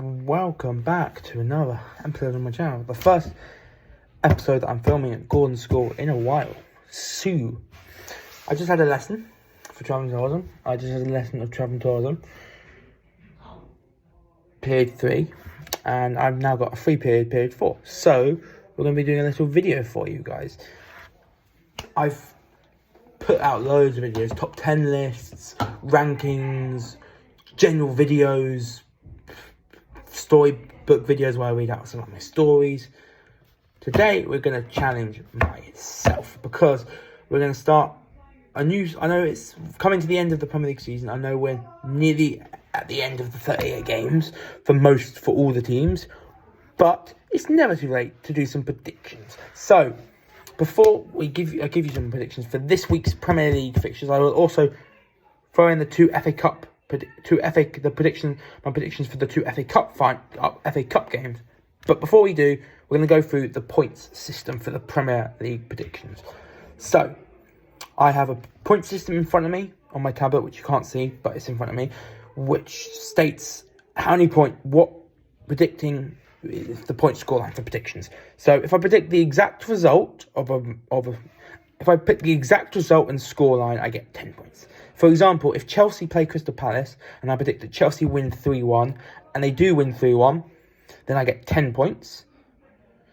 welcome back to another episode on my channel. The first episode that I'm filming at Gordon's school in a while. Sue. I just had a lesson for travelling tourism. Period 3. And I've now got a free period 4. So, we're going to be doing a little video for you guys. I've put out loads of videos, top 10 lists, rankings, general videos, storybook videos where I read out some of my stories. Today we're going to challenge myself because we're going to start a new. I know it's coming to the end of the Premier League season. I know we're nearly at the end of the 38 games for all the teams, but it's never too late to do some predictions. So before I give you some predictions for this week's Premier League fixtures, I will also throw in the two FA Cup. My predictions for the two FA Cup games. But before we do, we're going to go through the points system for the Premier League predictions. So, I have a point system in front of me on my tablet, which you can't see, but it's in front of me, which states predicting the point scoreline for predictions. So, if I predict the exact result if I pick the exact result and scoreline, I get 10 points. For example, if Chelsea play Crystal Palace and I predict that Chelsea win 3-1 and they do win 3-1, then I get 10 points.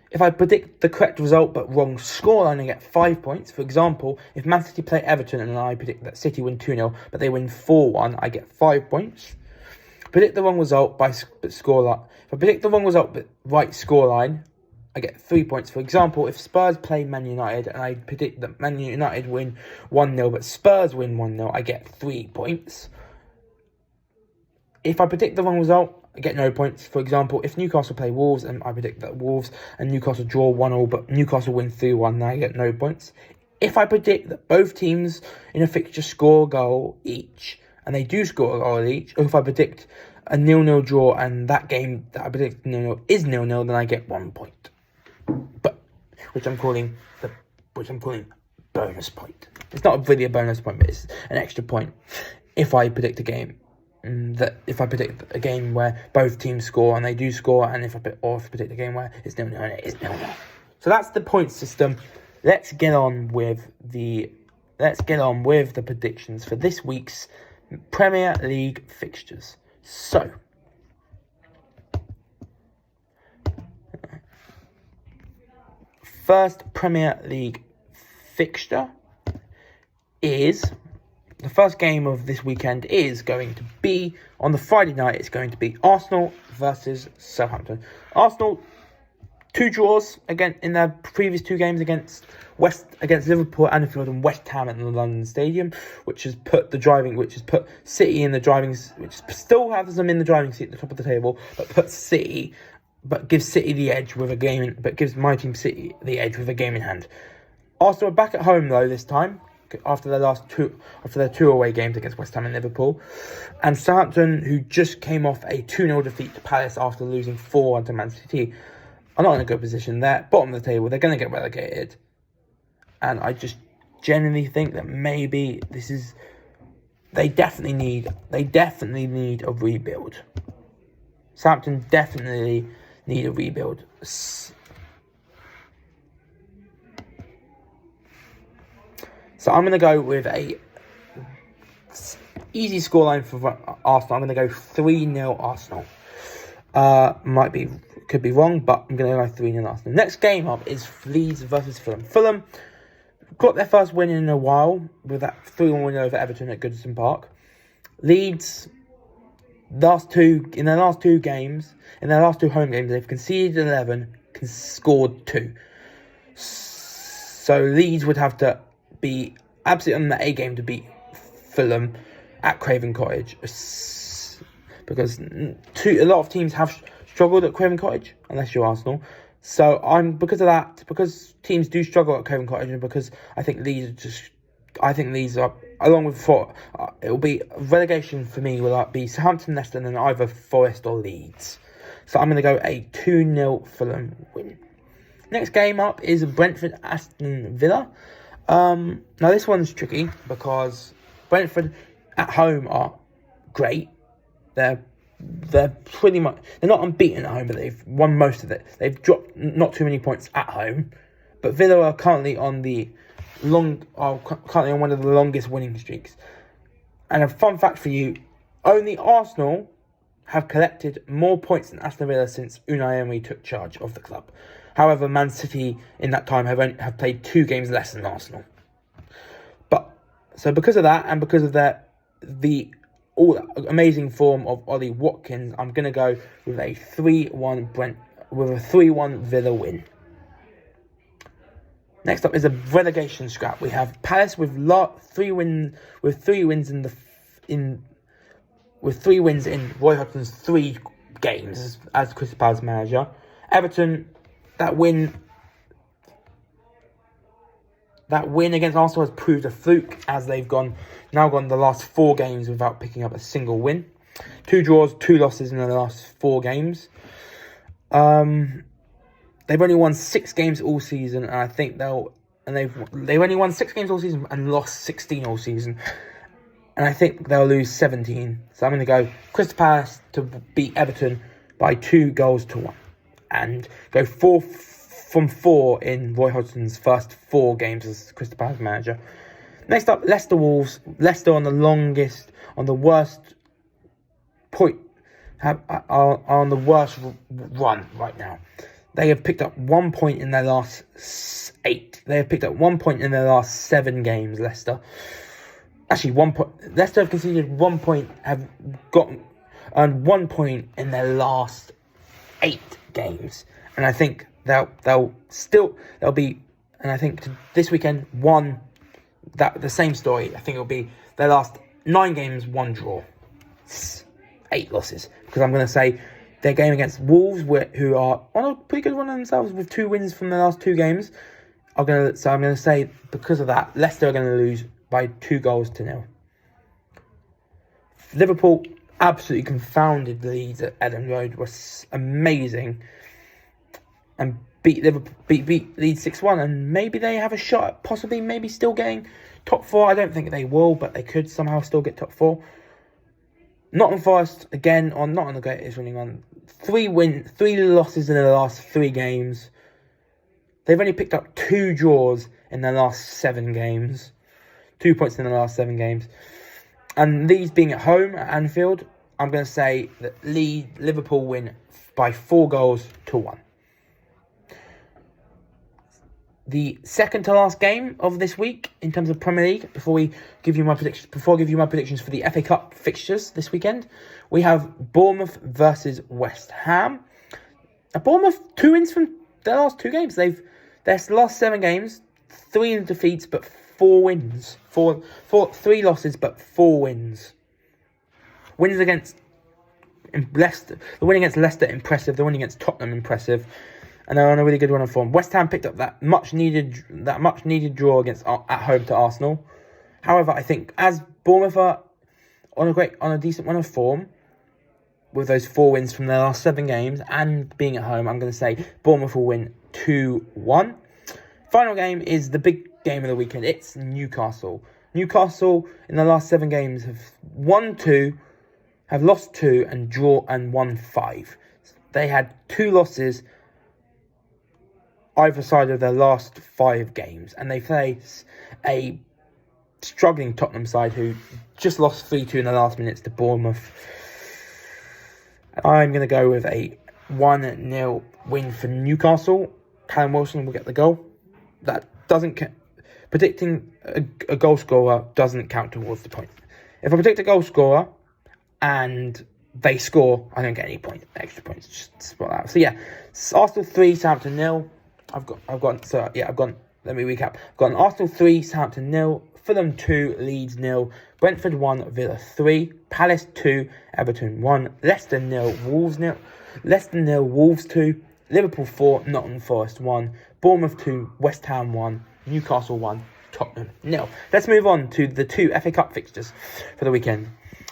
If I predict the correct result but wrong scoreline, I get 5 points. For example, if Man City play Everton and I predict that City win 2-0 but they win 4-1, I get 5 points. Predict the wrong result but scoreline. If I predict the wrong result but right scoreline, I get 3 points. For example, if Spurs play Man United and I predict that Man United win 1-0 but Spurs win 1-0, I get 3 points. If I predict the wrong result, I get no points. For example, if Newcastle play Wolves and I predict that Wolves and Newcastle draw 1-1 but Newcastle win 3-1, then I get no points. If I predict that both teams in a fixture score a goal each, and they do score a goal each, or if I predict a 0-0 draw and that game that I predict 0-0 is 0-0, then I get 1 point. Which I'm calling bonus point. It's not really a bonus point, but it's an extra point if I predict a game where both teams score and they do score, and if I predict a game where it's 0-0 and it is 0-0. So that's the point system. Let's get on with the predictions for this week's Premier League fixtures. So, first Premier League fixture is, the first game of this weekend is going to be, on the Friday night, it's going to be Arsenal versus Southampton. Arsenal, 2 draws again in their previous 2 games against Liverpool, Anfield and West Ham at the London Stadium, which has put City in the driving, which still has them in the driving seat at the top of the table, but gives City the edge with a game, but gives my team City the edge with a game in hand. Arsenal are back at home though this time after their 2 away games against West Ham and Liverpool, and Southampton, who just came off a 2-0 defeat to Palace after losing 4-1 to Man City, are not in a good position. They're bottom of the table. They're going to get relegated, and I just genuinely think that maybe they definitely need a rebuild. Southampton definitely need a rebuild. So I'm going to go with a easy scoreline for Arsenal. I'm going to go 3-0 Arsenal. Could be wrong, but I'm going to go 3-0 Arsenal. Next game up is Leeds versus Fulham. Fulham got their first win in a while with that 3-1 win over Everton at Goodison Park. Leeds, in their last two home games, they've conceded 11, scored 2. So Leeds would have to be absolutely on the A game to beat Fulham at Craven Cottage, because a lot of teams have struggled at Craven Cottage, unless you're Arsenal. So because teams do struggle at Craven Cottage, and because I think Leeds are, along with it'll be relegation for me. Will be Southampton, Leicester, and then either Forest or Leeds. So I'm going to go a 2-0 Fulham win. Next game up is Brentford Aston Villa. Now this one's tricky because Brentford at home are great. They're they're not unbeaten at home, but they've won most of it. They've dropped not too many points at home, but Villa are currently on one of the longest winning streaks. And a fun fact for you: only Arsenal have collected more points than Aston Villa since Unai Emery took charge of the club. However, Man City in that time have played 2 games less than Arsenal. So because of that, and because of the all amazing form of Ollie Watkins, I'm going to go with a 3-1 Villa win. Next up is a relegation scrap. We have Palace with 3 wins in Roy Hodgson's 3 games as Crystal Palace manager. Everton, that win against Arsenal has proved a fluke, as they've gone the last 4 games without picking up a single win. 2 draws, 2 losses in the last 4 games. They've only won 6 games all season, and I think they've only won 6 games all season and lost 16 all season. And I think they'll lose 17. So I'm going to go Crystal Palace to beat Everton by 2-1 and go 4 from 4 in Roy Hodgson's first 4 games as Crystal Palace manager. Next up, Leicester Wolves. Leicester are on the worst run right now. They have picked up 1 point in their last 8. They have picked up 1 point in their last 7 games, Leicester. Actually, 1 point. Leicester have conceded 1 point, have earned 1 point in their last 8 games. And I think they'll be, and I think this weekend, the same story. I think it'll be their last 9 games, 1 draw, 8 losses. Because I'm going to say their game against Wolves, who are on a pretty good run themselves with 2 wins from the last 2 games. I'm going to say because of that, Leicester are going to lose by 2-0. Liverpool absolutely confounded Leeds at Ellen Road. Was amazing. And beat Leeds 6-1, and maybe they have a shot at possibly maybe still getting top 4. I don't think they will, but they could somehow still get top 4. Nottingham Forest, again, not on the greatest running on. 3 losses in the last 3 games. They've only picked up 2 draws in their last 7 games. 2 points in the last 7 games. And these being at home at Anfield, I'm going to say that Liverpool win by 4-1. The second to last game of this week in terms of Premier League, before I give you my predictions for the FA Cup fixtures this weekend, we have Bournemouth versus West Ham. Now, Bournemouth 2 wins from their last 2 games. Their last 7 games, 3 defeats but 4 wins. 3 losses but 4 wins. Wins against Leicester. The win against Leicester impressive. The win against Tottenham impressive. And they're on a really good run of form. West Ham picked up that much needed draw at home to Arsenal. However, I think as Bournemouth are on a decent run of form, with those 4 wins from their last 7 games and being at home, I'm going to say Bournemouth will win 2-1. Final game is the big game of the weekend. It's Newcastle. Newcastle in the last 7 games have won 2, have lost 2, and won 5. They had 2 losses either side of their last 5 games, and they face a struggling Tottenham side who just lost 3-2 in the last minutes to Bournemouth. I'm going to go with a 1-0 win for Newcastle. Callum Wilson will get the goal. That doesn't predicting a goal scorer doesn't count towards the point. If I predict a goal scorer and they score, I don't get any extra points. Just spot that out. So yeah, Arsenal 3, Southampton 0. Let me recap. I've got an Arsenal 3, Southampton 0, Fulham 2, Leeds 0, Brentford 1, Villa 3, Palace 2, Everton 1, Leicester 0, Wolves 0, Leicester 0, Wolves 2, Liverpool 4, Nottingham Forest 1, Bournemouth 2, West Ham 1, Newcastle 1, Tottenham 0. Let's move on to the 2 FA Cup fixtures for the weekend.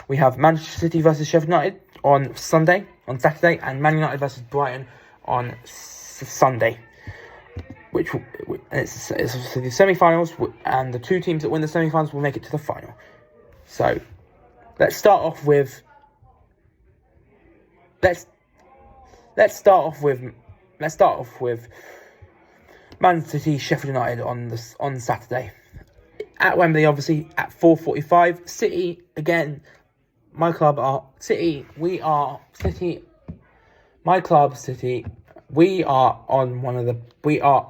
We have Manchester City versus Sheffield United on Saturday, and Man United versus Brighton on Sunday. It's the semi-finals, and the 2 teams that win the semi-finals will make it to the final. So, let's start off with let's start off with Man City Sheffield United on Saturday at Wembley, obviously at 4:45. City again. My club are City. We are City. My club City. We are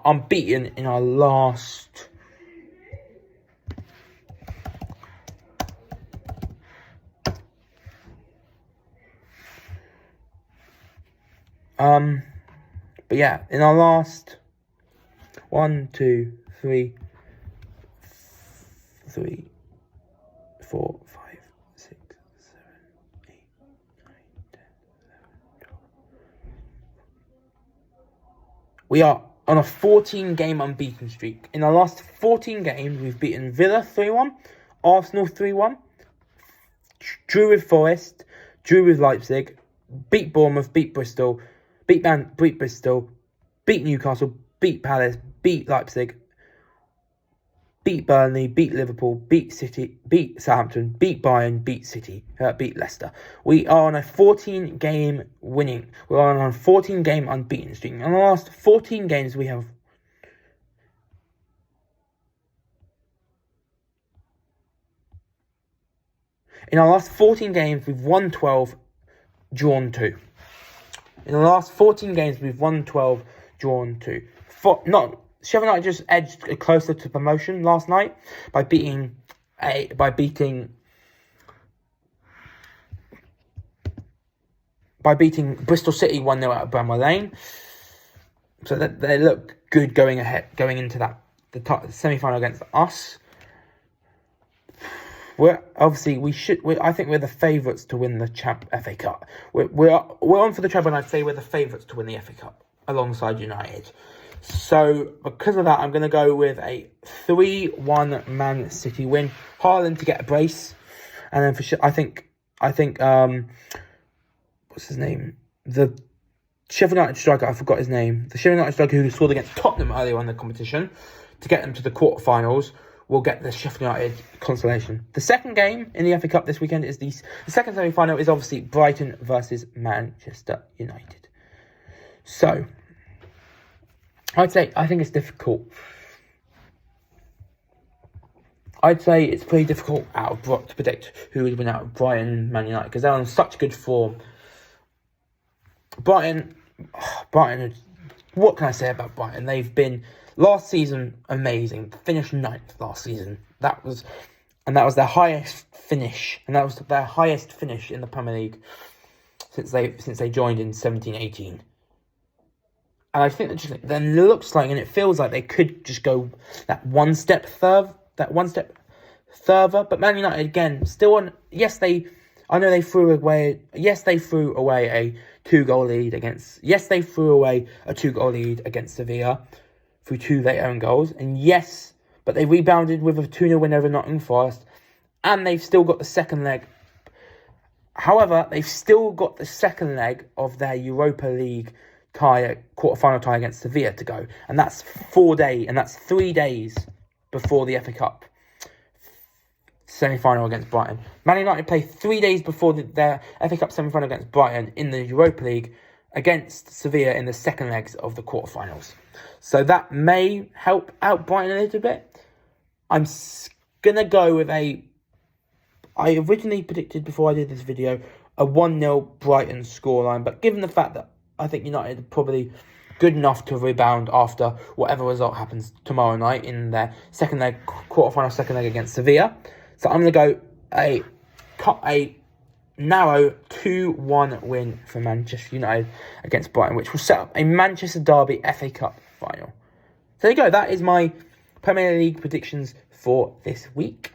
unbeaten in our last. But yeah, in our last 1, 2, 3, 4, 5, 6, 7, 8, 9, 10, 11, 12. We are on a 14-game unbeaten streak. In our last 14 games, we've beaten Villa 3-1, Arsenal 3-1, drew with Forest, drew with Leipzig, beat Bournemouth, beat Bristol, beat Newcastle, beat Palace, beat Leipzig, beat Burnley, beat Liverpool, beat City, beat Southampton, beat Bayern, beat City, beat Leicester. We are on a 14-game winning. We're on a 14-game unbeaten streak. In the last 14 games, we have. In our last 14 games, we've won 12, drawn 2. In the last 14 games, we've won 12, drawn 2. Sheffield United just edged closer to promotion last night by beating Bristol City 1-0 at Bramwell Lane. So that they look good going into the semi-final against us. I think we're the favourites to win the FA Cup. We're on for the treble, and I'd say we're the favourites to win the FA Cup alongside United. So because of that, I'm going to go with a 3-1 Man City win. Haaland to get a brace, and then I think what's his name? The Sheffield United striker, I forgot his name. The Sheffield United striker who scored against Tottenham earlier in the competition to get them to the quarterfinals will get the Sheffield United consolation. The second game in the FA Cup this weekend is the second semi-final is obviously Brighton versus Manchester United. So I think it's difficult. I'd say it's pretty difficult to predict who would win out of Brighton and Man United because they're on such good form. Brighton, what can I say about Brighton? They've been last season amazing. Finished 9th last season. That was their highest finish, and that was their highest finish in the Premier League since they joined in 17-18. And I think that then looks like, and it feels like they could just go that one step further. But Man United again, still on. I know they threw away. Yes, they threw away a 2-goal lead against. Yes, they threw away a 2-goal lead against Sevilla through 2 late own goals. And yes, but they rebounded with a 2-0 win over Nottingham Forest, and they've still got the second leg. However, they've still got the second leg of their Europa League quarter-final tie against Sevilla to go, and that's 3 days before the FA Cup semi-final against Brighton. Man United play 3 days before their FA Cup semi-final against Brighton in the Europa League against Sevilla in the second legs of the quarterfinals. So that may help out Brighton a little bit. I'm gonna go with I originally predicted before I did this video a 1-0 Brighton scoreline, but given the fact that I think United are probably good enough to rebound after whatever result happens tomorrow night in their quarterfinal second leg against Sevilla. So I'm going to go a narrow 2-1 win for Manchester United against Brighton, which will set up a Manchester Derby FA Cup final. So there you go. That is my Premier League predictions for this week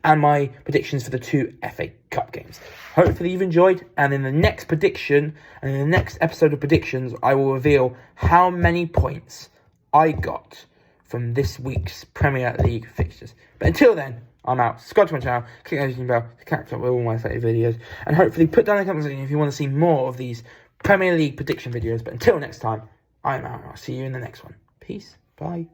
and my predictions for the 2 FA Cup games. Hopefully you've enjoyed, and in the next prediction and in the next episode of predictions, I will reveal how many points I got from this week's Premier League fixtures. But until then, I'm out. Subscribe to my channel, click the notification bell to catch up with all my latest videos, and hopefully put down in the comments section if you want to see more of these Premier League prediction videos. But until next time, I'm out. I'll see you in the next one. Peace. Bye.